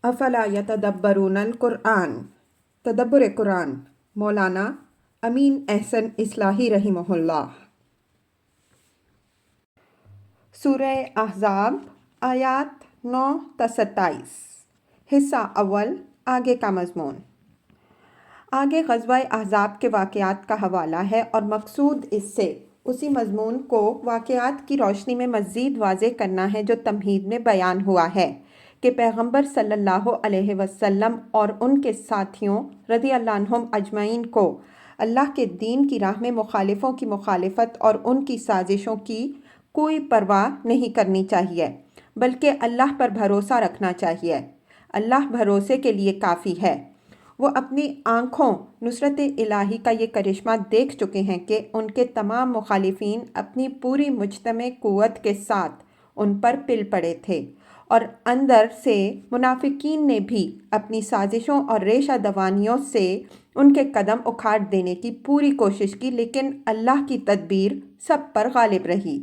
افلا یتدبرون القرآن، تدبر قرآن، مولانا امین احسن اصلاحی رحمہ اللہ۔ سورہ احزاب آیات 9 تا 27، حصہ اول، آگے کا مضمون۔ آگے غزوہ احزاب کے واقعات کا حوالہ ہے اور مقصود اس سے اسی مضمون کو واقعات کی روشنی میں مزید واضح کرنا ہے جو تمہید میں بیان ہوا ہے کہ پیغمبر صلی اللہ علیہ وسلم اور ان کے ساتھیوں رضی اللہ عنہم اجمعین کو اللہ کے دین کی راہ میں مخالفوں کی مخالفت اور ان کی سازشوں کی کوئی پرواہ نہیں کرنی چاہیے، بلکہ اللہ پر بھروسہ رکھنا چاہیے۔ اللہ بھروسے کے لیے کافی ہے۔ وہ اپنی آنکھوں نصرت الہی کا یہ کرشمہ دیکھ چکے ہیں کہ ان کے تمام مخالفین اپنی پوری مجتمع قوت کے ساتھ ان پر پل پڑے تھے، اور اندر سے منافقین نے بھی اپنی سازشوں اور ریشہ دوانیوں سے ان کے قدم اکھاڑ دینے کی پوری کوشش کی، لیکن اللہ کی تدبیر سب پر غالب رہی۔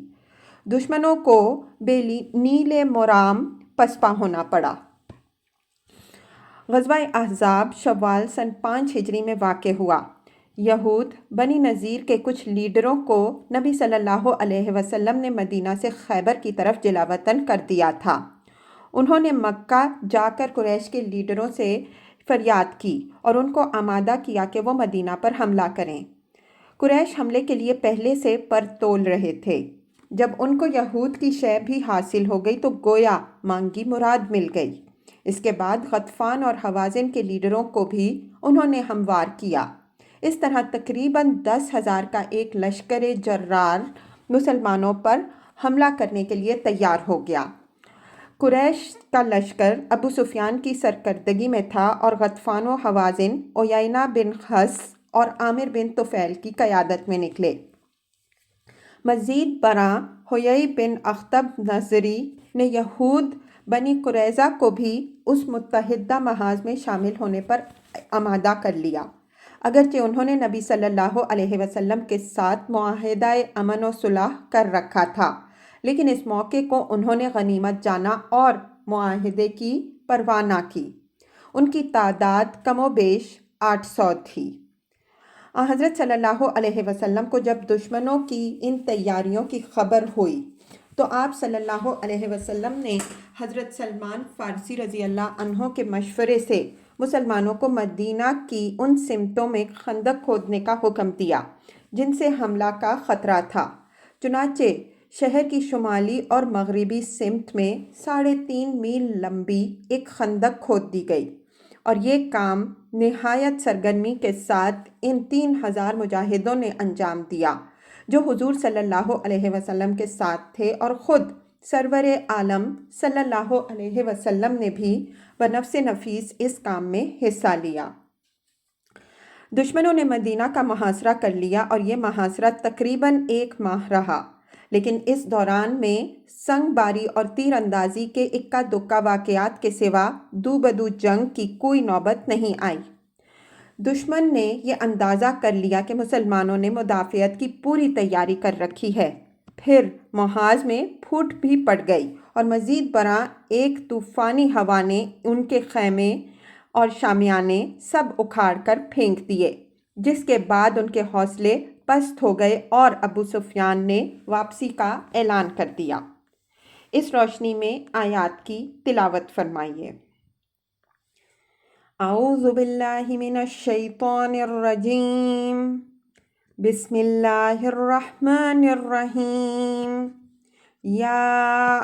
دشمنوں کو بے نیل مرام پسپا ہونا پڑا۔ غزوہ احزاب شوال سن 5 ہجری میں واقع ہوا۔ یہود بنی نذیر کے کچھ لیڈروں کو نبی صلی اللہ علیہ وسلم نے مدینہ سے خیبر کی طرف جلاوطن کر دیا تھا۔ انہوں نے مکہ جا کر قریش کے لیڈروں سے فریاد کی اور ان کو آمادہ کیا کہ وہ مدینہ پر حملہ کریں۔ قریش حملے کے لیے پہلے سے پر تول رہے تھے۔ جب ان کو یہود کی شے بھی حاصل ہو گئی تو گویا مانگی مراد مل گئی۔ اس کے بعد غطفان اور حوازن کے لیڈروں کو بھی انہوں نے ہموار کیا۔ اس طرح تقریباً 10,000 کا ایک لشکر جرار مسلمانوں پر حملہ کرنے کے لیے تیار ہو گیا۔ قریش کا لشکر ابو سفیان کی سرکردگی میں تھا اور غطفان و حوازن عیینہ بن حص اور عامر بن طفیل کی قیادت میں نکلے۔ مزید برآں حیی بن اخطب نضری نے یہود بنی قریظہ کو بھی اس متحدہ محاذ میں شامل ہونے پر آمادہ کر لیا۔ اگرچہ انہوں نے نبی صلی اللہ علیہ وسلم کے ساتھ معاہدہ امن و صلح کر رکھا تھا، لیکن اس موقع کو انہوں نے غنیمت جانا اور معاہدے کی پرواہ نہ کی۔ ان کی تعداد کم و بیش 800 تھی۔ حضرت صلی اللہ علیہ وسلم کو جب دشمنوں کی ان تیاریوں کی خبر ہوئی تو آپ صلی اللہ علیہ وسلم نے حضرت سلمان فارسی رضی اللہ عنہ کے مشورے سے مسلمانوں کو مدینہ کی ان سمتوں میں خندق کھودنے کا حکم دیا جن سے حملہ کا خطرہ تھا۔ چنانچہ شہر کی شمالی اور مغربی سمت میں 3.5 میل لمبی ایک خندق کھود دی گئی، اور یہ کام نہایت سرگرمی کے ساتھ ان 3,000 مجاہدوں نے انجام دیا جو حضور صلی اللہ علیہ وسلم کے ساتھ تھے، اور خود سرور عالم صلی اللہ علیہ وسلم نے بھی بنفس نفیس اس کام میں حصہ لیا۔ دشمنوں نے مدینہ کا محاصرہ کر لیا اور یہ محاصرہ تقریباً 1 ماہ رہا، لیکن اس دوران میں سنگ باری اور تیر اندازی کے اکا دکا واقعات کے سوا دو بدو جنگ کی کوئی نوبت نہیں آئی۔ دشمن نے یہ اندازہ کر لیا کہ مسلمانوں نے مدافعت کی پوری تیاری کر رکھی ہے، پھر محاذ میں پھوٹ بھی پڑ گئی، اور مزید برآں ایک طوفانی ہوا نے ان کے خیمے اور شامیانے سب اکھاڑ کر پھینک دیے، جس کے بعد ان کے حوصلے پست ہو گئے اور ابو سفیان نے واپسی کا اعلان کر دیا۔ اس روشنی میں آیات کی تلاوت فرمائیے۔ اعوذ باللہ من الشیطان الرجیم، بسم اللہ الرحمن الرحیم۔ یا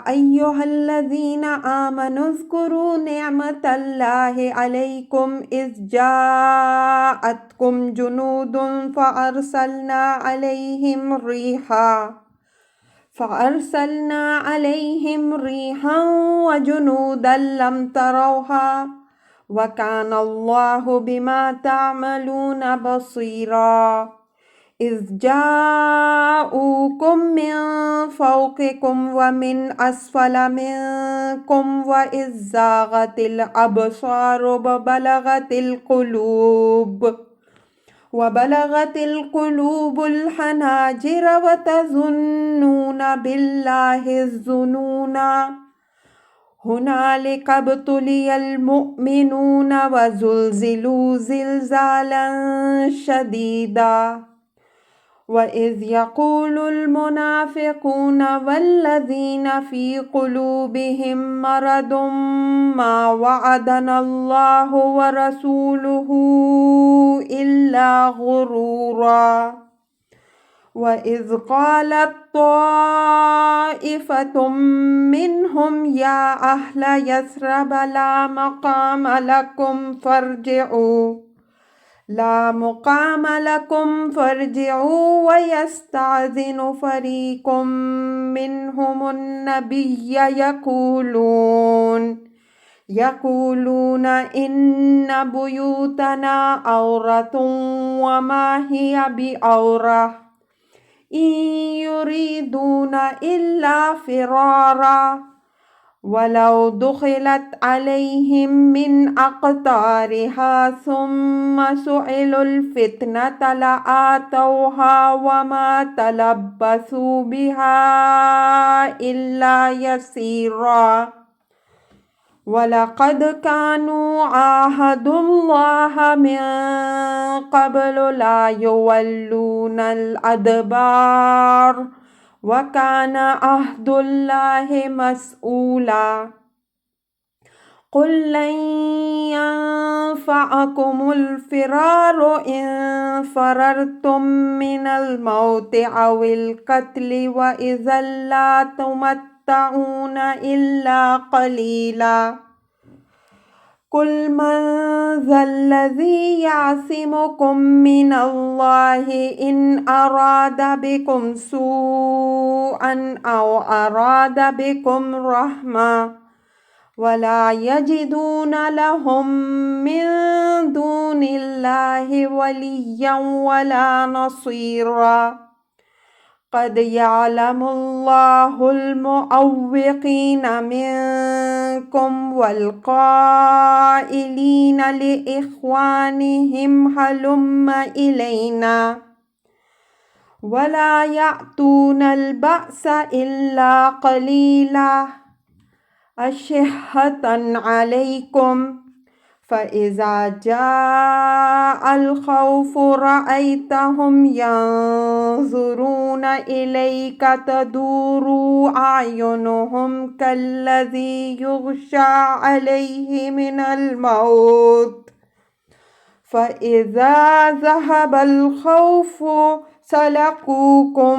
ایہا الذین آمنوا اذکروا نعمت اللہ علیکم اذ جاءتکم جنود فأرسلنا علیہم ریحا وجنودا لم تروها وکان اللہ بما تعملون بصیرا۔ اذ جاءوکم من فوقکم ومن اسفل منکم واذ زاغت الابصار وبلغت القلوب الحناجر وتظنون باللہ الظنونا هنالك ابتلي المؤمنون وزلزلوا زلزالا شديدا وإذ يقول المنافقون والذين في قلوبهم مرض ما وعدنا الله ورسوله إلا غرورا وإذ قالت طائفة منهم يا أهل يثرب لا مقام لكم فارجعوا ويستأذن فريق منهم النبي يقولون إن بيوتنا عورة وما هي بعورة إن يريدون إلا فرارا ولو دخلت عليهم من أقطارها ثم سئلوا الفتنة لآتوها وما تلبثوا بها إلا يسيرا ولقد كانوا عاهدوا الله من قبل لا يولون الأدبار وكان عهد الله مسؤولا قل لن ينفعكم الفرار إن فررتم من الموت أو القتل وإذا لا تمتعون إلا قليلا قل من ذا الذي يعصمكم من الله إن أراد بكم سوءا أو أراد بكم رحمة ولا يجدون لهم من دون الله وليا ولا نصيرا قد يعلم الله المعوقين منكم والقائلين لإخوانهم هلم إلينا ولا يأتون البأس إلا قليلا أشحة عليكم فإذا جاء الخوف رأيتهم ينظرون إليك تدور أعينهم كالذي يغشى عليه من الموت فإذا ذهب الخوف سلقوكم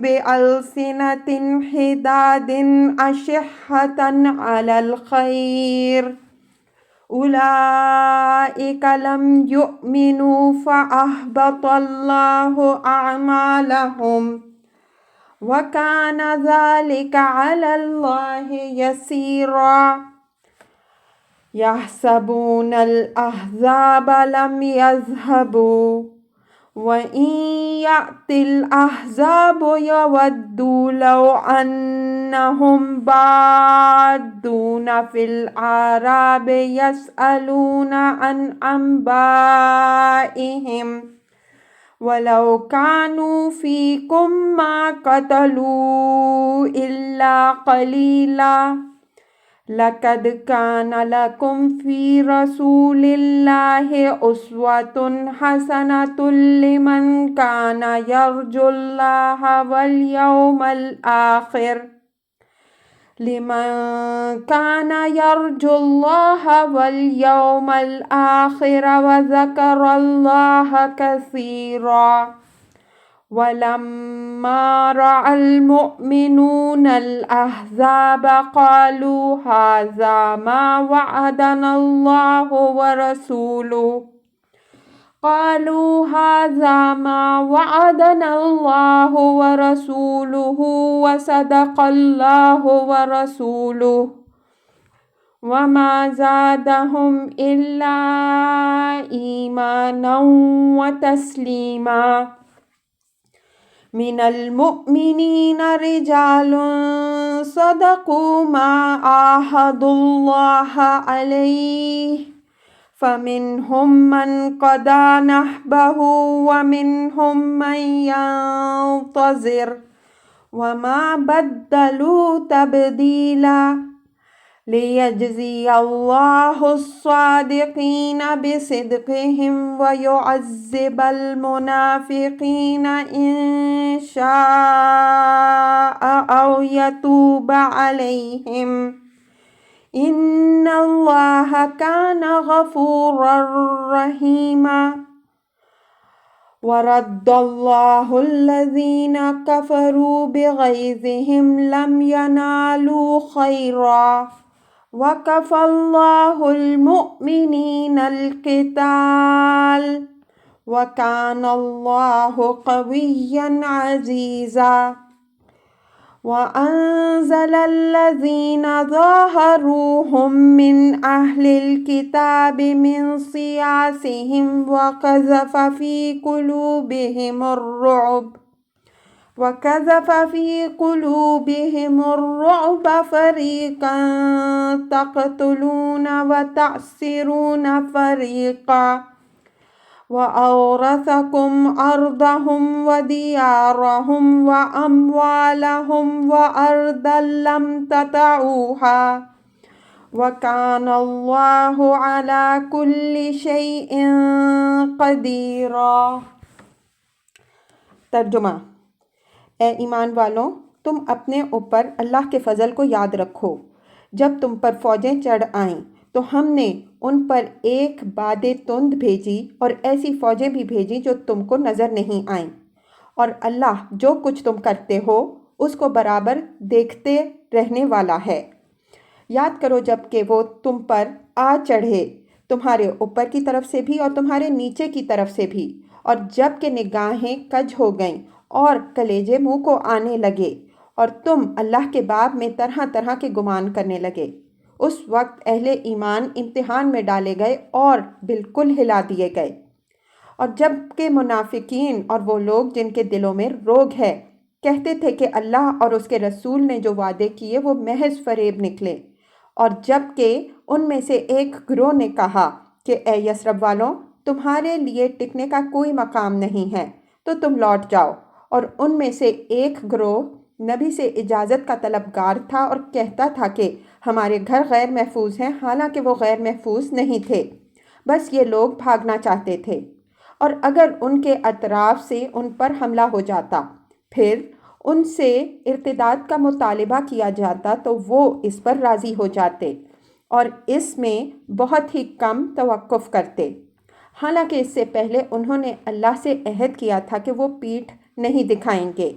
بألسنة حداد أشحة على الخير أولئك لم يؤمنوا فأحبط الله أعمالهم وكان ذلك على الله يسيرا يحسبون الأحزاب لم يذهبوا وإن يأتي الأحزاب يودوا لو أنهم بادون في الأعراب يسألون عن أنبائهم ولو كانوا فيكم ما قتلوا إلا قليلا لقد كان لكم في رسول الله أسوة حسنة لمن كان يرجو الله واليوم الآخر وذكر الله كثيرا ولما رأى المؤمنون الأحزاب قالوا هذا ما وعدنا الله ورسوله وصدق الله ورسوله وما زادهم إلا إيمانا وتسليما من المؤمنين رجال صدقوا ما عاهدوا الله عليه فمنهم من قضى نحبه ومنهم من ينتظر وما بدلوا تبديلا لِيَجْزِيَ اللَّهُ الصَّادِقِينَ بِصِدْقِهِمْ وَيُعَذِّبَ الْمُنَافِقِينَ إِن شَاءَ أَوْ يَتُوبَ عَلَيْهِمْ إِنَّ اللَّهَ كَانَ غَفُورًا رَّحِيمًا وَرَدَّ اللَّهُ الَّذِينَ كَفَرُوا بِغَيْظِهِمْ لَمْ يَنَالُوا خَيْرًا وَكَفَى اللَّهُ الْمُؤْمِنِينَ الْقِتَالَ وَكَانَ اللَّهُ قَوِيًّا عَزِيزًا وَأَنزَلَ الَّذِينَ ظَاهَرُوهُم مِّنْ أَهْلِ الْكِتَابِ مِنْ صِيَاصِهِمْ وَقَذَفَ فِي قُلُوبِهِمُ الرُّعْبَ فَرِيقًا تَقْتُلُونَ وَتَأْسِرُونَ فَرِيقًا وَأَوْرَثَكُمْ أَرْضَهُمْ وَدِيَارَهُمْ وَأَمْوَالَهُمْ وَأَرْضًا لَّمْ تَطَئُوهَا وَكَانَ اللَّهُ عَلَى كُلِّ شَيْءٍ قَدِيرًا۔ ترجمہ: اے ایمان والوں، تم اپنے اوپر اللہ کے فضل کو یاد رکھو۔ جب تم پر فوجیں چڑھ آئیں تو ہم نے ان پر ایک باد تند بھیجی اور ایسی فوجیں بھی بھیجی جو تم کو نظر نہیں آئیں، اور اللہ جو کچھ تم کرتے ہو اس کو برابر دیکھتے رہنے والا ہے۔ یاد کرو جب کہ وہ تم پر آ چڑھے، تمہارے اوپر کی طرف سے بھی اور تمہارے نیچے کی طرف سے بھی، اور جب کہ نگاہیں کج ہو گئیں اور کلیجے منہ کو آنے لگے اور تم اللہ کے باب میں طرح طرح کے گمان کرنے لگے، اس وقت اہل ایمان امتحان میں ڈالے گئے اور بالکل ہلا دیے گئے۔ اور جب کہ منافقین اور وہ لوگ جن کے دلوں میں روگ ہے کہتے تھے کہ اللہ اور اس کے رسول نے جو وعدے کیے وہ محض فریب نکلے، اور جب کہ ان میں سے ایک گروہ نے کہا کہ اے یثرب والوں، تمہارے لیے ٹکنے کا کوئی مقام نہیں ہے تو تم لوٹ جاؤ، اور ان میں سے ایک گروہ نبی سے اجازت کا طلبگار تھا اور کہتا تھا کہ ہمارے گھر غیر محفوظ ہیں، حالانکہ وہ غیر محفوظ نہیں تھے، بس یہ لوگ بھاگنا چاہتے تھے۔ اور اگر ان کے اطراف سے ان پر حملہ ہو جاتا، پھر ان سے ارتداد کا مطالبہ کیا جاتا تو وہ اس پر راضی ہو جاتے اور اس میں بہت ہی کم توقف کرتے، حالانکہ اس سے پہلے انہوں نے اللہ سے عہد کیا تھا کہ وہ پیٹھ نہیں دکھائیں گے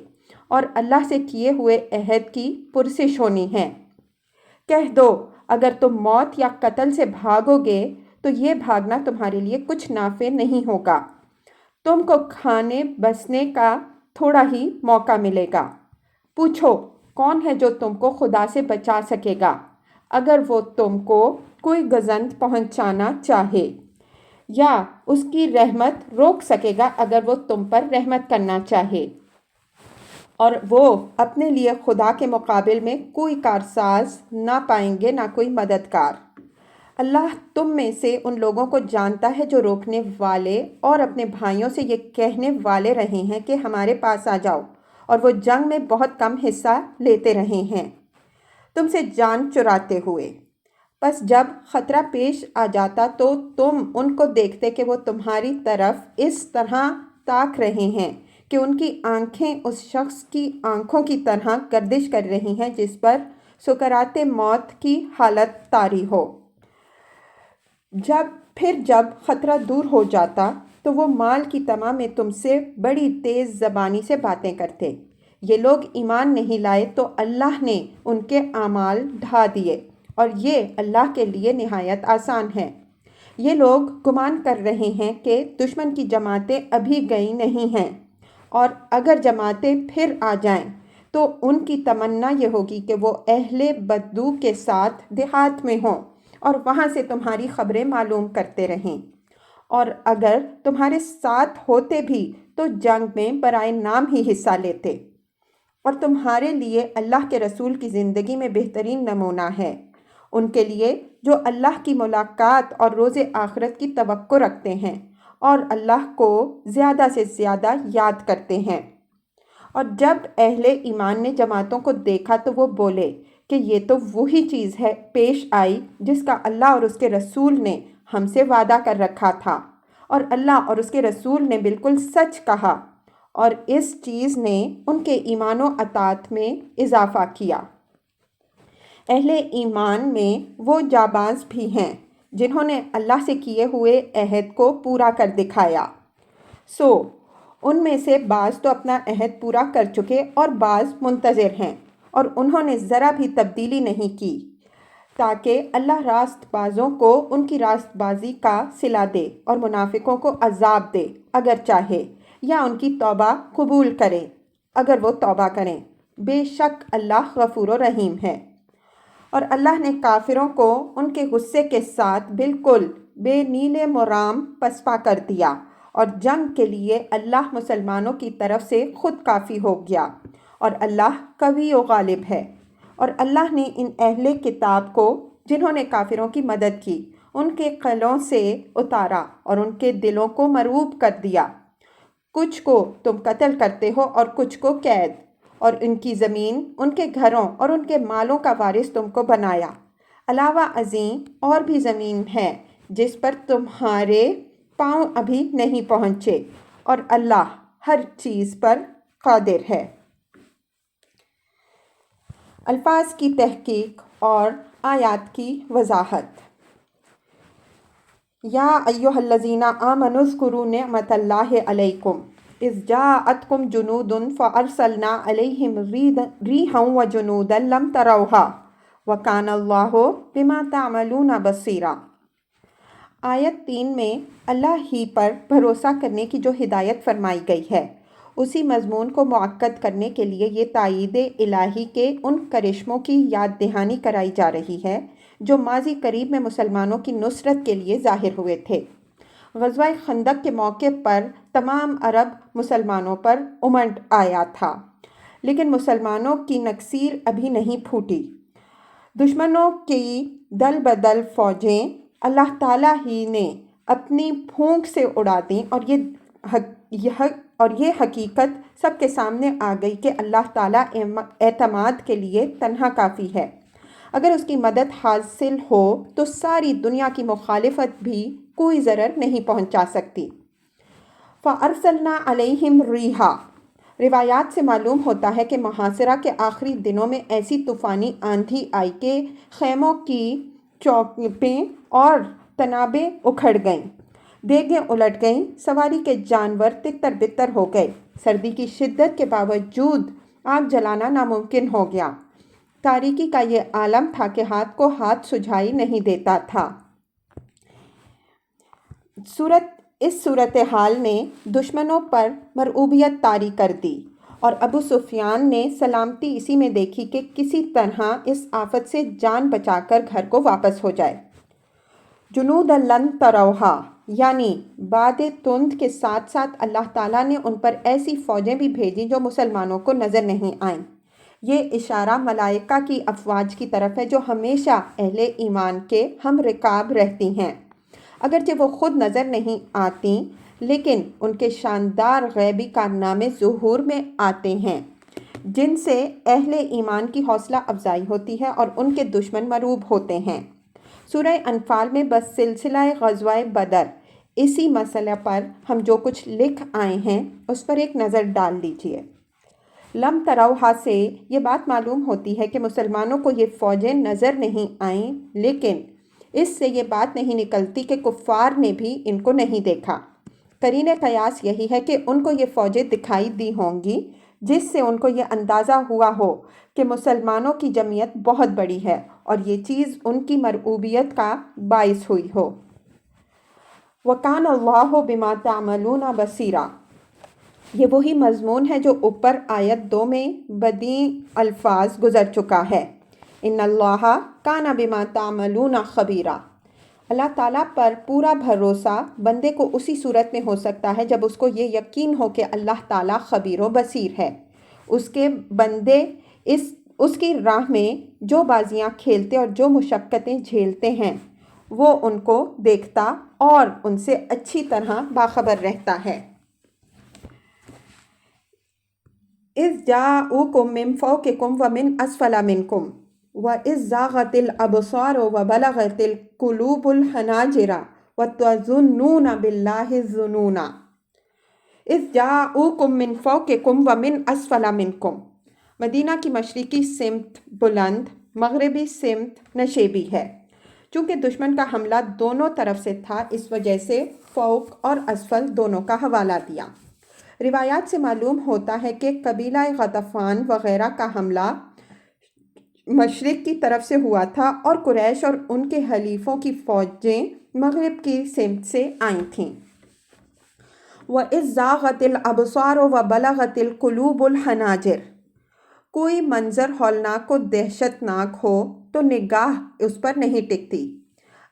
اور اللہ سے کیے ہوئے عہد کی پرسش ہونی ہے۔ کہہ دو اگر تم موت یا قتل سے بھاگو گے تو یہ بھاگنا تمہارے لیے کچھ نافع نہیں ہوگا، تم کو کھانے بسنے کا تھوڑا ہی موقع ملے گا۔ پوچھو کون ہے جو تم کو خدا سے بچا سکے گا اگر وہ تم کو کوئی گزند پہنچانا چاہے، یا اس کی رحمت روک سکے گا اگر وہ تم پر رحمت کرنا چاہے، اور وہ اپنے لیے خدا کے مقابل میں کوئی کارساز نہ پائیں گے، نہ کوئی مددگار۔ اللہ تم میں سے ان لوگوں کو جانتا ہے جو روکنے والے اور اپنے بھائیوں سے یہ کہنے والے رہے ہیں کہ ہمارے پاس آ جاؤ، اور وہ جنگ میں بہت کم حصہ لیتے رہے ہیں تم سے جان چراتے ہوئے۔ بس جب خطرہ پیش آ جاتا تو تم ان کو دیکھتے کہ وہ تمہاری طرف اس طرح تاک رہے ہیں کہ ان کی آنکھیں اس شخص کی آنکھوں کی طرح گردش کر رہی ہیں جس پر سکرات موت کی حالت طاری ہو۔ جب خطرہ دور ہو جاتا تو وہ مال کی طمع میں تم سے بڑی تیز زبانی سے باتیں کرتے۔ یہ لوگ ایمان نہیں لائے تو اللہ نے ان کے اعمال ڈھا دیے، اور یہ اللہ کے لیے نہایت آسان ہے۔ یہ لوگ گمان کر رہے ہیں کہ دشمن کی جماعتیں ابھی گئی نہیں ہیں، اور اگر جماعتیں پھر آ جائیں تو ان کی تمنا یہ ہوگی کہ وہ اہل بدو کے ساتھ دیہات میں ہوں اور وہاں سے تمہاری خبریں معلوم کرتے رہیں، اور اگر تمہارے ساتھ ہوتے بھی تو جنگ میں برائے نام ہی حصہ لیتے۔ اور تمہارے لیے اللہ کے رسول کی زندگی میں بہترین نمونہ ہے ان کے لیے جو اللہ کی ملاقات اور روز آخرت کی توقع رکھتے ہیں اور اللہ کو زیادہ سے زیادہ یاد کرتے ہیں۔ اور جب اہل ایمان نے جماعتوں کو دیکھا تو وہ بولے کہ یہ تو وہی چیز ہے پیش آئی جس کا اللہ اور اس کے رسول نے ہم سے وعدہ کر رکھا تھا، اور اللہ اور اس کے رسول نے بالکل سچ کہا، اور اس چیز نے ان کے ایمان و اطاعت میں اضافہ کیا۔ اہل ایمان میں وہ جاباز بھی ہیں جنہوں نے اللہ سے کیے ہوئے عہد کو پورا کر دکھایا۔ ان میں سے بعض تو اپنا عہد پورا کر چکے اور بعض منتظر ہیں، اور انہوں نے ذرا بھی تبدیلی نہیں کی، تاکہ اللہ راست بازوں کو ان کی راست بازی کا صلہ دے اور منافقوں کو عذاب دے اگر چاہے، یا ان کی توبہ قبول کرے اگر وہ توبہ کریں۔ بے شک اللہ غفور و رحیم ہے۔ اور اللہ نے کافروں کو ان کے غصے کے ساتھ بالکل بے نیل مرام پسپا کر دیا، اور جنگ کے لیے اللہ مسلمانوں کی طرف سے خود کافی ہو گیا، اور اللہ قوی و غالب ہے۔ اور اللہ نے ان اہل کتاب کو جنہوں نے کافروں کی مدد کی ان کے قلعوں سے اتارا اور ان کے دلوں کو مرعوب کر دیا۔ کچھ کو تم قتل کرتے ہو اور کچھ کو قید، اور ان کی زمین، ان کے گھروں اور ان کے مالوں کا وارث تم کو بنایا۔ علاوہ ازیں اور بھی زمین ہے جس پر تمہارے پاؤں ابھی نہیں پہنچے، اور اللہ ہر چیز پر قادر ہے۔ الفاظ کی تحقیق اور آیات کی وضاحت۔ یا ایھا الذین آمنوا اذکروا نعمت اللہ علیکم اذ جاءتکم جنود فارسلنا علیہم ریحا وجنودا لم تروها وکان اللہ بما تعملون بصیرا۔ آیت 3 میں اللہ ہی پر بھروسہ کرنے کی جو ہدایت فرمائی گئی ہے، اسی مضمون کو مؤکد کرنے کے لیے یہ تائید الہی کے ان کرشموں کی یاد دہانی کرائی جا رہی ہے جو ماضی قریب میں مسلمانوں کی نصرت کے لیے ظاہر ہوئے تھے۔ غزوہ خندق کے موقع پر تمام عرب مسلمانوں پر امنڈ آیا تھا، لیکن مسلمانوں کی نکسیر ابھی نہیں پھوٹی۔ دشمنوں کی دل بدل فوجیں اللہ تعالیٰ ہی نے اپنی پھونک سے اڑا دیں، اور یہ حقیقت سب کے سامنے آ گئی کہ اللہ تعالیٰ اعتماد کے لیے تنہا کافی ہے۔ اگر اس کی مدد حاصل ہو تو ساری دنیا کی مخالفت بھی کوئی ضرر نہیں پہنچا سکتی۔ فَأَرْسَلْنَا عَلَيْهِمْ رِيحًا، روایات سے معلوم ہوتا ہے کہ محاصرہ کے آخری دنوں میں ایسی طوفانی آندھی آئی کہ خیموں کی چوکھٹیں اور تنابیں اکھڑ گئیں، دیگیں الٹ گئیں، سواری کے جانور تتر بتر ہو گئے، سردی کی شدت کے باوجود آگ جلانا ناممکن ہو گیا۔ تاریکی کا یہ عالم تھا کہ ہاتھ کو ہاتھ سجھائی نہیں دیتا تھا۔ اس صورتحال نے دشمنوں پر مرعوبیت طاری کر دی، اور ابو سفیان نے سلامتی اسی میں دیکھی کہ کسی طرح اس آفت سے جان بچا کر گھر کو واپس ہو جائے۔ جنودا لن تروہا، یعنی باد تند کے ساتھ ساتھ اللہ تعالیٰ نے ان پر ایسی فوجیں بھی بھیجیں جو مسلمانوں کو نظر نہیں آئیں۔ یہ اشارہ ملائکہ کی افواج کی طرف ہے جو ہمیشہ اہل ایمان کے ہم رکاب رہتی ہیں، اگرچہ وہ خود نظر نہیں آتی، لیکن ان کے شاندار غیبی کارنامے ظہور میں آتے ہیں جن سے اہل ایمان کی حوصلہ افزائی ہوتی ہے اور ان کے دشمن مرعوب ہوتے ہیں۔ سورہ انفال میں بس سلسلہ غزوہ بدر اسی مسئلہ پر ہم جو کچھ لکھ آئے ہیں اس پر ایک نظر ڈال لیجئے۔ لم تروہا سے یہ بات معلوم ہوتی ہے کہ مسلمانوں کو یہ فوجیں نظر نہیں آئیں، لیکن اس سے یہ بات نہیں نکلتی کہ کفار نے بھی ان کو نہیں دیکھا۔ قرینِ قیاس یہی ہے کہ ان کو یہ فوجیں دکھائی دی ہوں گی جس سے ان کو یہ اندازہ ہوا ہو کہ مسلمانوں کی جمعیت بہت بڑی ہے، اور یہ چیز ان کی مرعوبیت کا باعث ہوئی ہو۔ وَكَانَ اللَّهُ بِمَا تَعْمَلُونَ بَصِيرًا، یہ وہی مضمون ہے جو اوپر آیت 2 میں بدیع الفاظ گزر چکا ہے۔ ان اللہ کان بما تعملون خبیرا۔ اللہ تعالیٰ پر پورا بھروسہ بندے کو اسی صورت میں ہو سکتا ہے جب اس کو یہ یقین ہو کہ اللہ تعالیٰ خبیر و بصیر ہے۔ اس کے بندے اس کی راہ میں جو بازیاں کھیلتے اور جو مشقتیں جھیلتے ہیں وہ ان کو دیکھتا اور ان سے اچھی طرح باخبر رہتا ہے۔ اذ جاءوکم من فوقکم ومن اسفل منکم، وَإِذْ زَاغَتِ الْأَبْصَارُ وَبَلَغَتِ الْقُلُوبُ الْحَنَاجِرَ وَتَظُنُّونَ بِاللَّهِ الظُّنُونَ اِذْ جَاءُوكُم مِّن فَوْقِكُم وَمِنْ أَسْفَلَ مِنْكُم۔ مدینہ کی مشرقی سمت بلند، مغربی سمت نشیبی ہے۔ چونکہ دشمن کا حملہ دونوں طرف سے تھا، اس وجہ سے فوق اور اسفل دونوں کا حوالہ دیا۔ روایات سے معلوم ہوتا ہے کہ قبیلہ غطفان وغیرہ کا حملہ مشرق کی طرف سے ہوا تھا اور قریش اور ان کے حلیفوں کی فوجیں مغرب کی سمت سے آئی تھیں۔ وَإِذْ زَاغَتِ الْأَبْصَارُ وَبَلَغَتِ الْقُلُوبُ الْحَنَاجِرَ۔ کوئی منظر ہولناک و دہشت ناک ہو تو نگاہ اس پر نہیں ٹکتی۔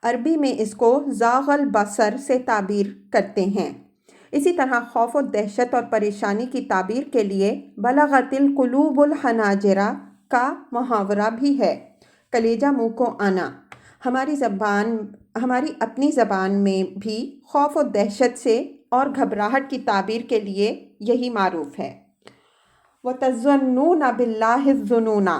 عربی میں اس کو زاغ البصر سے تعبیر کرتے ہیں۔ اسی طرح خوف و دہشت اور پریشانی کی تعبیر کے لیے بلغت القلوب الحناجر کا محاورہ بھی ہے، کلیجہ منہ کو آنا۔ ہماری اپنی زبان میں بھی خوف و دہشت سے اور گھبراہٹ کی تعبیر کے لیے یہی معروف ہے۔ وَتَظُنُّونَ بِاللَّهِ الظُّنُونَ۔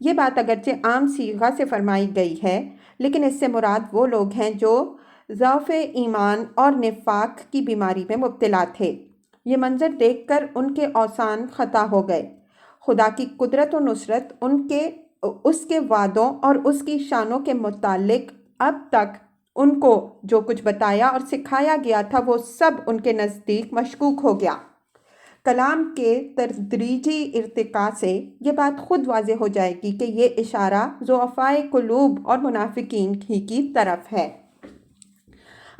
یہ بات اگرچہ عام صیغہ سے فرمائی گئی ہے، لیکن اس سے مراد وہ لوگ ہیں جو ضعف ایمان اور نفاق کی بیماری میں مبتلا تھے۔ یہ منظر دیکھ کر ان کے اوسان خطا ہو گئے۔ خدا کی قدرت و نصرت اس کے وعدوں اور اس کی شانوں کے متعلق اب تک ان کو جو کچھ بتایا اور سکھایا گیا تھا وہ سب ان کے نزدیک مشکوک ہو گیا۔ کلام کے تدریجی ارتقاء سے یہ بات خود واضح ہو جائے گی کہ یہ اشارہ ضعفائے قلوب اور منافقین ہی کی طرف ہے۔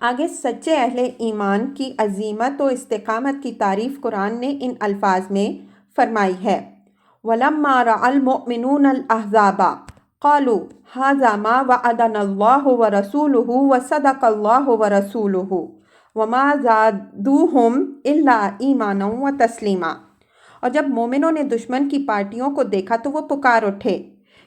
آگے سچے اہل ایمان کی عزیمت و استقامت کی تعریف قرآن نے ان الفاظ میں فرمائی ہے۔ وَلَمَّا رَأَى الْمُؤْمِنُونَ الْأَحْزَابَ قَالُوا هَذَا مَا وَعَدَنَا اللَّهُ وَرَسُولُهُ وَصَدَقَ اللَّهُ وَرَسُولُهُ وَمَا زَادُوهُمْ إِلَّا إِيمَانًا وَتَسْلِيمًا۔ اور جب مومنوں نے دشمن کی پارٹیوں کو دیکھا تو وہ پکار اٹھے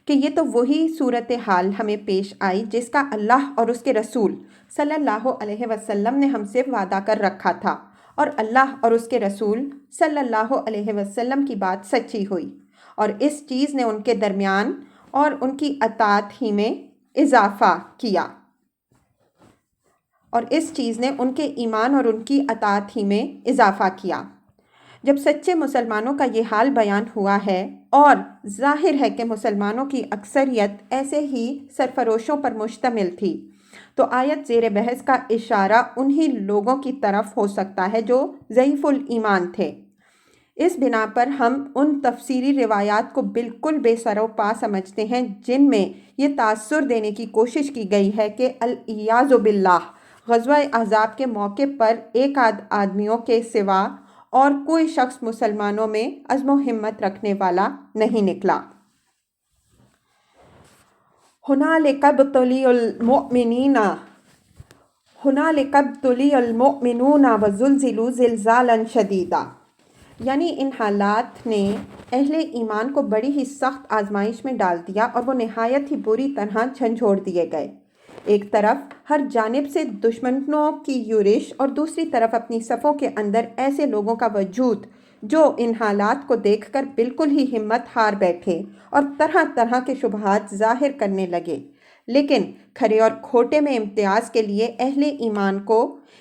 کہ یہ تو وہی صورتحال ہمیں پیش آئی جس کا اللہ اور اس کے رسول صلی اللہ علیہ وسلم نے ہم سے وعدہ کر رکھا تھا، اور اللہ اور اس کے رسول صلی اللہ علیہ وسلم کی بات سچی ہوئی، اور اس چیز نے ان کے درمیان اور ان کی اطاعت ہی میں اضافہ کیا، اور اس چیز نے ان کے ایمان اور ان کی اطاعت ہی میں اضافہ کیا۔ جب سچے مسلمانوں کا یہ حال بیان ہوا ہے اور ظاہر ہے کہ مسلمانوں کی اکثریت ایسے ہی سرفروشوں پر مشتمل تھی، تو آیت زیر بحث کا اشارہ انہی لوگوں کی طرف ہو سکتا ہے جو ضعیف الایمان تھے۔ اس بنا پر ہم ان تفسیری روایات کو بالکل بے سر و پا سمجھتے ہیں جن میں یہ تاثر دینے کی کوشش کی گئی ہے کہ العیاذ باللہ غزوہ احزاب کے موقع پر ایک آدمیوں کے سوا اور کوئی شخص مسلمانوں میں عزم و ہمت رکھنے والا نہیں نکلا۔ هنالك ابتلي المؤمنون وزلزلوا زلزالا شدیدا۔ یعنی ان حالات نے اہل ایمان کو بڑی ہی سخت آزمائش میں ڈال دیا اور وہ نہایت ہی بری طرح جھنجھوڑ دیے گئے۔ ایک طرف ہر جانب سے دشمنوں کی یورش اور دوسری طرف اپنی صفوں کے اندر ایسے لوگوں کا وجود جو ان حالات کو دیکھ کر بالکل ہی ہمت ہار بیٹھے اور طرح طرح کے شبہات ظاہر کرنے لگے۔ لیکن کھرے اور کھوٹے میں امتیاز کے لیے اہل ایمان کو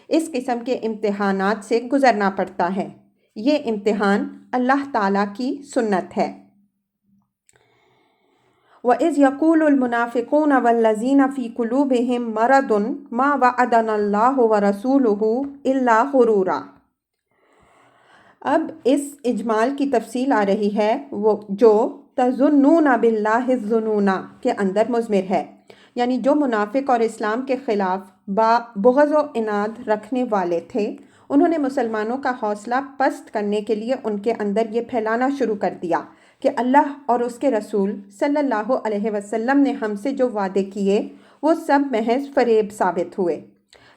اس قسم کے امتحانات سے گزرنا پڑتا ہے۔ یہ امتحان اللہ تعالیٰ کی سنت ہے۔ وَإِذْ يَقُولُ الْمُنَافِقُونَ وَالَّذِينَ فِي قُلُوبِهِم مَّرَضٌ مَّا وَعَدَنَا اللَّهُ وَرَسُولُهُ إِلَّا غُرُورًا۔ اب اس اجمال کی تفصیل آ رہی ہے جو تظنون باللہ الظنون کے اندر مضمر ہے، یعنی جو منافق اور اسلام کے خلاف بغض و عناد رکھنے والے تھے، انہوں نے مسلمانوں کا حوصلہ پست کرنے کے لیے ان کے اندر یہ پھیلانا شروع کر دیا کہ اللہ اور اس کے رسول صلی اللہ علیہ وسلم نے ہم سے جو وعدے کیے وہ سب محض فریب ثابت ہوئے۔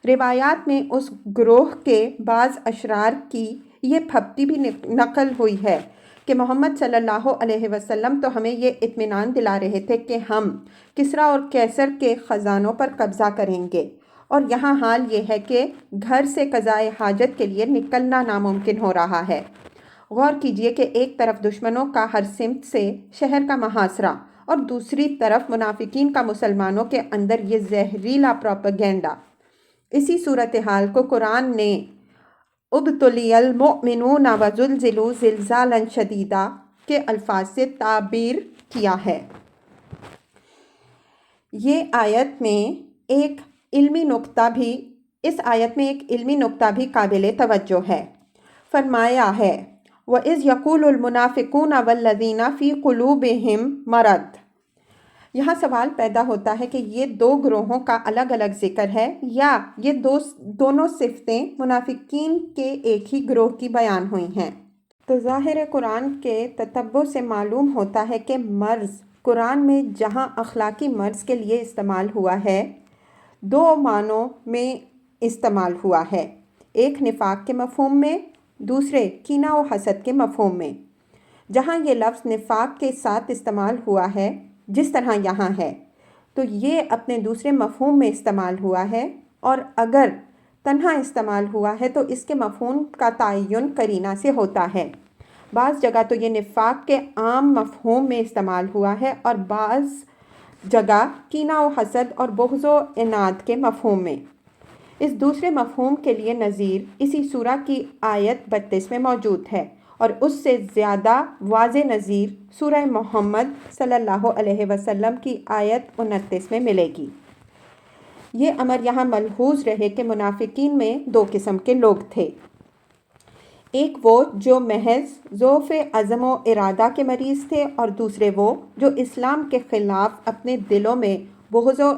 روایات میں اس گروہ کے بعض اشرار کی یہ پھپتی بھی نقل ہوئی ہے کہ محمد صلی اللہ علیہ وسلم تو ہمیں یہ اطمینان دلا رہے تھے کہ ہم کسریٰ اور قیصر کے خزانوں پر قبضہ کریں گے، اور یہاں حال یہ ہے کہ گھر سے قضائے حاجت کے لیے نکلنا ناممکن ہو رہا ہے۔ غور کیجئے کہ ایک طرف دشمنوں کا ہر سمت سے شہر کا محاصرہ اور دوسری طرف منافقین کا مسلمانوں کے اندر یہ زہریلا پروپیگنڈا۔ اسی صورتحال کو قرآن نے ابتلی المؤمنون وزلزلوا زلزالا شدیدا کے الفاظ سے تعبیر کیا ہے۔ اس آیت میں ایک علمی نقطہ بھی قابل توجہ ہے۔ فرمایا ہے وَإِذْ يَقُولُ الْمُنَافِقُونَ وَالَّذِينَ فِي قُلُوبِهِمْ مَرَضٌ۔ یہاں سوال پیدا ہوتا ہے کہ یہ دو گروہوں کا الگ الگ ذکر ہے یا یہ دونوں صفتیں منافقین کے ایک ہی گروہ کی بیان ہوئی ہیں؟ تو ظاہر قرآن کے تتبع سے معلوم ہوتا ہے کہ مرض قرآن میں جہاں اخلاقی مرض کے لیے استعمال ہوا ہے، دو معنوں میں استعمال ہوا ہے، ایک نفاق کے مفہوم میں، دوسرے کینہ و حسد کے مفہوم میں۔ جہاں یہ لفظ نفاق کے ساتھ استعمال ہوا ہے جس طرح یہاں ہے، تو یہ اپنے دوسرے مفہوم میں استعمال ہوا ہے، اور اگر تنہا استعمال ہوا ہے تو اس کے مفہوم کا تعین قرینہ سے ہوتا ہے۔ بعض جگہ تو یہ نفاق کے عام مفہوم میں استعمال ہوا ہے اور بعض جگہ کینہ و حسد اور بغض و عناد کے مفہوم میں۔ اس دوسرے مفہوم کے لیے نظیر اسی سورہ کی آیت 32 میں موجود ہے، اور اس سے زیادہ واضح نظیر سورہ محمد صلی اللہ علیہ وسلم کی آیت 29 میں ملے گی۔ یہ امر یہاں ملحوظ رہے کہ منافقین میں دو قسم کے لوگ تھے، ایک وہ جو محض ضعف عزم و ارادہ کے مریض تھے، اور دوسرے وہ جو اسلام کے خلاف اپنے دلوں میں بغض و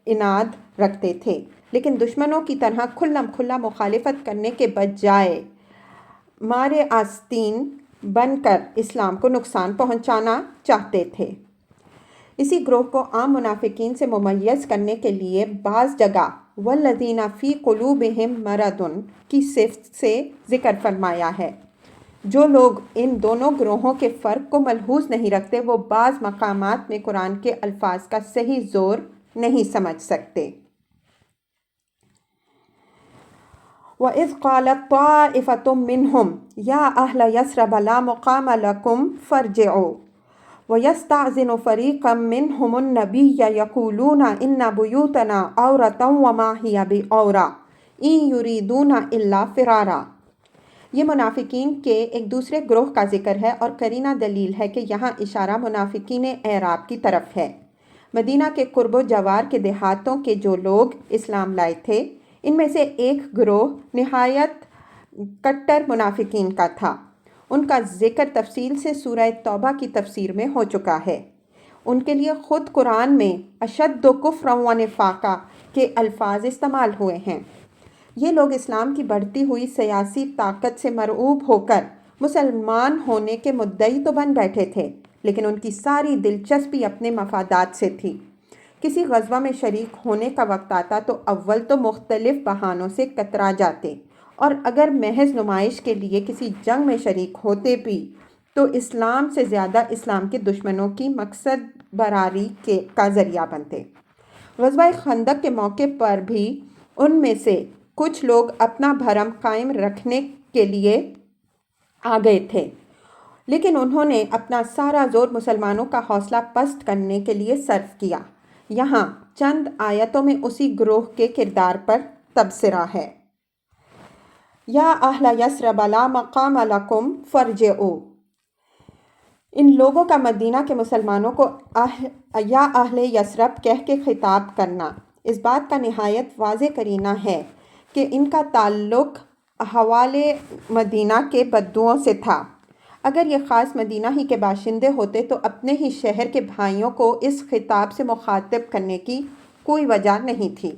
عناد رکھتے تھے، لیکن دشمنوں کی طرح کھلم کھلا مخالفت کرنے کے بجائے مارے آستین بن کر اسلام کو نقصان پہنچانا چاہتے تھے۔ اسی گروہ کو عام منافقین سے ممیز کرنے کے لیے بعض جگہ والذین فی قلوبہم مرض کی صفت سے ذکر فرمایا ہے۔ جو لوگ ان دونوں گروہوں کے فرق کو ملحوظ نہیں رکھتے وہ بعض مقامات میں قرآن کے الفاظ کا صحیح زور نہیں سمجھ سکتے۔ وَإِذْ قَالَتْ طَائِفَةٌ مِّنْهُمْ يَا أَهْلَ يَثْرِبَ لَا مُقَامَ لَكُمْ فَارْجِعُوا وَيَسْتَأْذِنُ فَرِيقٌ مِّنْهُمُ النَّبِيَّ يَقُولُونَ إِنَّ بُيُوتَنَا عَوْرَةٌ وَمَا هِيَ بِعَوْرَةٍ إِن يُرِيدُونَ إِلَّا فِرَارًا۔ یہ منافقین کے ایک دوسرے گروہ کا ذکر ہے، اور قرینہ دلیل ہے کہ یہاں اشارہ منافقین اعراب کی طرف ہے۔ مدینہ کے قرب و جوار کے دیہاتوں کے جو لوگ اسلام لائے تھے، ان میں سے ایک گروہ نہایت کٹر منافقین کا تھا۔ ان کا ذکر تفصیل سے سورہ توبہ کی تفسیر میں ہو چکا ہے۔ ان کے لیے خود قرآن میں اشد کفرا و نفاقا کے الفاظ استعمال ہوئے ہیں۔ یہ لوگ اسلام کی بڑھتی ہوئی سیاسی طاقت سے مرعوب ہو کر مسلمان ہونے کے مدعی تو بن بیٹھے تھے، لیکن ان کی ساری دلچسپی اپنے مفادات سے تھی۔ کسی غزوہ میں شریک ہونے کا وقت آتا تو اول تو مختلف بہانوں سے کترا جاتے، اور اگر محض نمائش کے لیے کسی جنگ میں شریک ہوتے بھی تو اسلام سے زیادہ اسلام کے دشمنوں کی مقصد براری کا ذریعہ بنتے۔ غزوہ خندق کے موقع پر بھی ان میں سے کچھ لوگ اپنا بھرم قائم رکھنے کے لیے آ گئے تھے، لیکن انہوں نے اپنا سارا زور مسلمانوں کا حوصلہ پست کرنے کے لیے صرف کیا۔ یہاں چند آیتوں میں اسی گروہ کے کردار پر تبصرہ ہے۔ یا اہل یثرب لا مقام لکم فارجعوا۔ ان لوگوں کا مدینہ کے مسلمانوں کو یا اہل یثرب کہہ کے خطاب کرنا اس بات کا نہایت واضح قرینہ ہے کہ ان کا تعلق حوالے مدینہ کے بدوؤں سے تھا۔ اگر یہ خاص مدینہ ہی کے باشندے ہوتے تو اپنے ہی شہر کے بھائیوں کو اس خطاب سے مخاطب کرنے کی کوئی وجہ نہیں تھی۔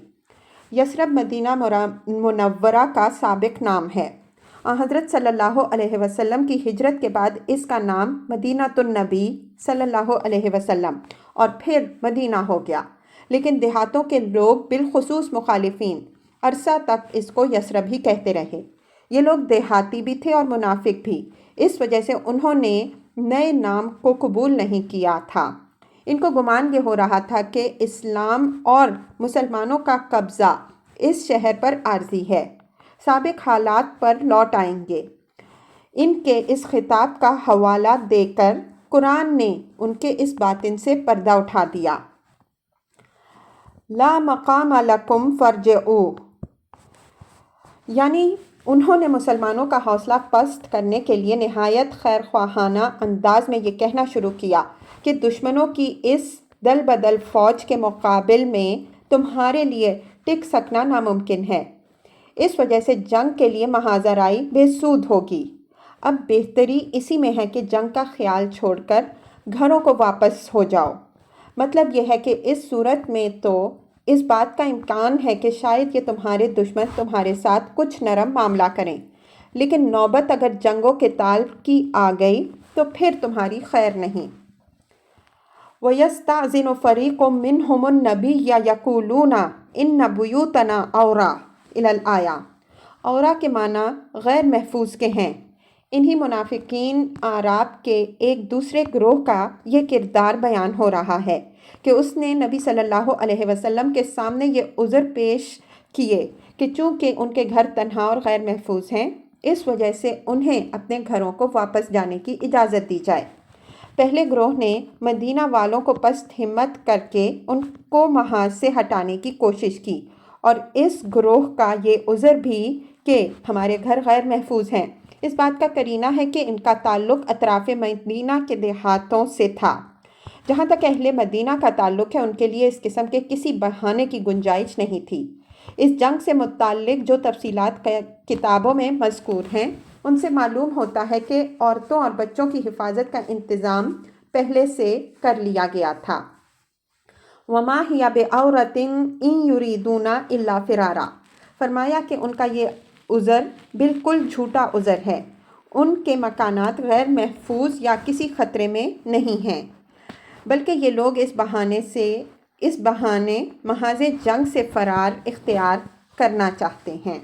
یثرب مدینہ منورہ کا سابق نام ہے۔ حضرت صلی اللہ علیہ وسلم کی ہجرت کے بعد اس کا نام مدینۃ النبی صلی اللہ علیہ وسلم اور پھر مدینہ ہو گیا، لیکن دیہاتوں کے لوگ بالخصوص مخالفین عرصہ تک اس کو یثرب ہی کہتے رہے۔ یہ لوگ دیہاتی بھی تھے اور منافق بھی، اس وجہ سے انہوں نے نئے نام کو قبول نہیں کیا تھا۔ ان کو گمان یہ ہو رہا تھا کہ اسلام اور مسلمانوں کا قبضہ اس شہر پر عارضی ہے، سابق حالات پر لوٹ آئیں گے۔ ان کے اس خطاب کا حوالہ دے کر قرآن نے ان کے اس باطن سے پردہ اٹھا دیا۔ لا مقام لکم فرجعوا، یعنی انہوں نے مسلمانوں کا حوصلہ پست کرنے کے لیے نہایت خیر خواہانہ انداز میں یہ کہنا شروع کیا کہ دشمنوں کی اس دل بدل فوج کے مقابل میں تمہارے لیے ٹک سکنا ناممکن ہے، اس وجہ سے جنگ کے لیے محاذ آرائی بے سود ہوگی۔ اب بہتری اسی میں ہے کہ جنگ کا خیال چھوڑ کر گھروں کو واپس ہو جاؤ۔ مطلب یہ ہے کہ اس صورت میں تو اس بات کا امکان ہے کہ شاید یہ تمہارے دشمن تمہارے ساتھ کچھ نرم معاملہ کریں، لیکن نوبت اگر جنگوں کے تال کی آ گئی تو پھر تمہاری خیر نہیں۔ وَيَسْتَأْذِنُ فَرِيقٌ مِّنْهُمُ النَّبِيَّ يَقُولُونَ إِنَّ بُيُوتَنَا عَوْرَةٌ إِلَى الْآيَةِ، عورا کے معنی غیر محفوظ کے ہیں۔ انہی منافقین اعراب کے ایک دوسرے گروہ کا یہ کردار بیان ہو رہا ہے کہ اس نے نبی صلی اللہ علیہ وسلم کے سامنے یہ عذر پیش کیے کہ چونکہ ان کے گھر تنہا اور غیر محفوظ ہیں، اس وجہ سے انہیں اپنے گھروں کو واپس جانے کی اجازت دی جائے۔ پہلے گروہ نے مدینہ والوں کو پست ہمت کر کے ان کو محاذ سے ہٹانے کی کوشش کی، اور اس گروہ کا یہ عذر بھی کہ ہمارے گھر غیر محفوظ ہیں، اس بات کا قرینہ ہے کہ ان کا تعلق اطراف مدینہ کے دیہاتوں سے تھا۔ جہاں تک اہل مدینہ کا تعلق ہے، ان کے لیے اس قسم کے کسی بہانے کی گنجائش نہیں تھی۔ اس جنگ سے متعلق جو تفصیلات کتابوں میں مذکور ہیں، ان سے معلوم ہوتا ہے کہ عورتوں اور بچوں کی حفاظت کا انتظام پہلے سے کر لیا گیا تھا۔ وَمَا هِيَ بِعَوْرَةٍ إِن يُرِيدُونَ إِلَّا فِرَارًا، فرمایا کہ ان کا یہ عذر بالکل جھوٹا عذر ہے، ان کے مکانات غیر محفوظ یا کسی خطرے میں نہیں ہیں، بلکہ یہ لوگ اس بہانے محاذ جنگ سے فرار اختیار کرنا چاہتے ہیں۔